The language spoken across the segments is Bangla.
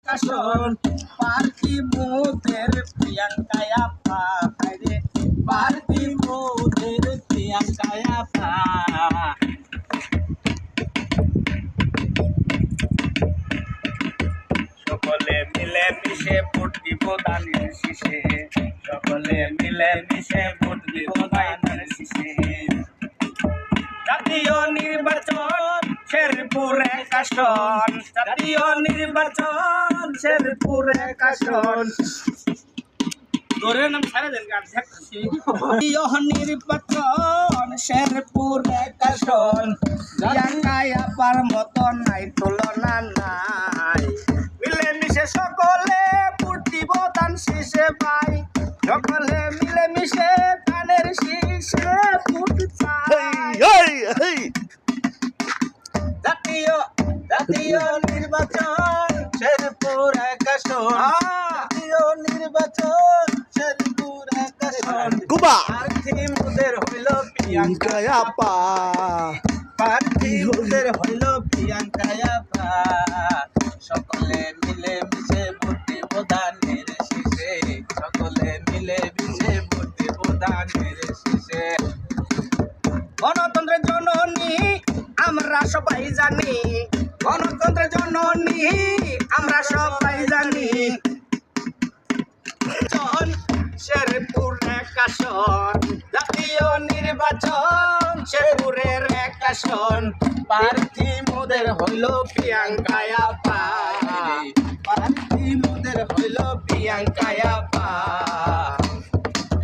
কাশন পার্টি মোদের প্রিয়াঙ্কায় আপা রে পার্টি মোদের প্রিয়াঙ্কায় আপা সকলে মিলে মিশে ভোট দিব দানের শীষে সকলে মিলে মিশে ভোট দিব দানের শীষে জাতীয় নির্বাচন শেরপুর এক আসন জাতীয় নির্বাচন শেরপুর এক আসন ধরে নাম ছাড়া দেন গান দেখছি জাতীয় নির্বাচন শেরপুর এক আসন প্রিয়াঙ্কায় আপার মতো নাই তুলনা নাই মিলে মিশে সকলে ভোট দিব দান শীষে পাই সকলে মিলে মিশে দানের শীষে ভোট চাই জাতীয় নির্বাচন শেরপুর এক আসন জাতীয় নির্বাচন শেরপুর এক আসন প্রার্থী মোদের হইল প্রিয়াঙ্কায় আপা প্রার্থী মোদের হইল প্রিয়াঙ্কায় আপা সকলে মিলে মিশে ভোট দিব দানের শীষে সকলে মিলে মিশে ভোট দিব দানের শীষে গণতন্ত্রের জননী আমরা সবাই জানি গণতন্ত্রের জননী আমরা সবাই জানি শেরপুর এক আসন জাতীয় নির্বাচন শেরপুরের এক আসন প্রার্থী মোদের হইল প্রিয়াঙ্কায় আপা প্রার্থী মোদের হইল প্রিয়াঙ্কায় আপা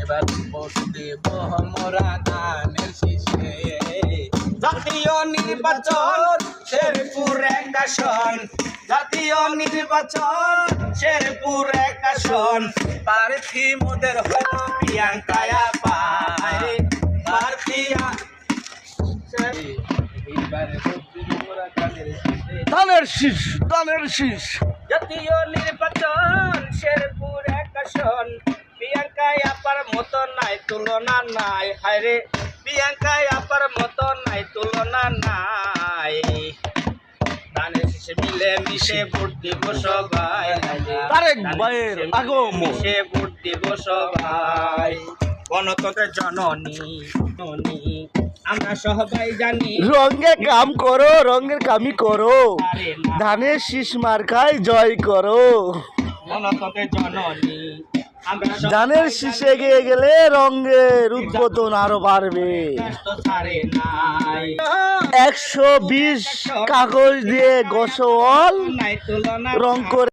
এবার ভোট দেব আমরা দানের শীষে জাতীয় নির্বাচন শেরপুর এক আসন জাতীয় নির্বাচন শেরপুর এক আসন প্রার্থী মোদের হল প্রিয়াঙ্কায় আপা প্রার্থী দানের শীষ দানের শীষ জাতীয় নির্বাচন শেরপুর এক আসন প্রিয়াঙ্কায় আপার মতো নাই তুলনা নাই হায়রে প্রিয়াঙ্কায় আপার মতো নাই তুলনা নাই দানের শীষে মিলে মিশে ভোট দিব সবাই তারেক ভাইয়ের আগমন মিশে ভোট দিব সবাই গণতন্ত্রের জননী আমরা সবাই জানি রঙে কাম করো রঙের কামি করো ধানের শীষ মার্কায় জয় করো গণতন্ত্রের জননী ধানের শীষে গিয়ে গেলে রঙের উদ্বোধন আরো বাড়বে 120 কাগজ দিয়ে গোসল রং করে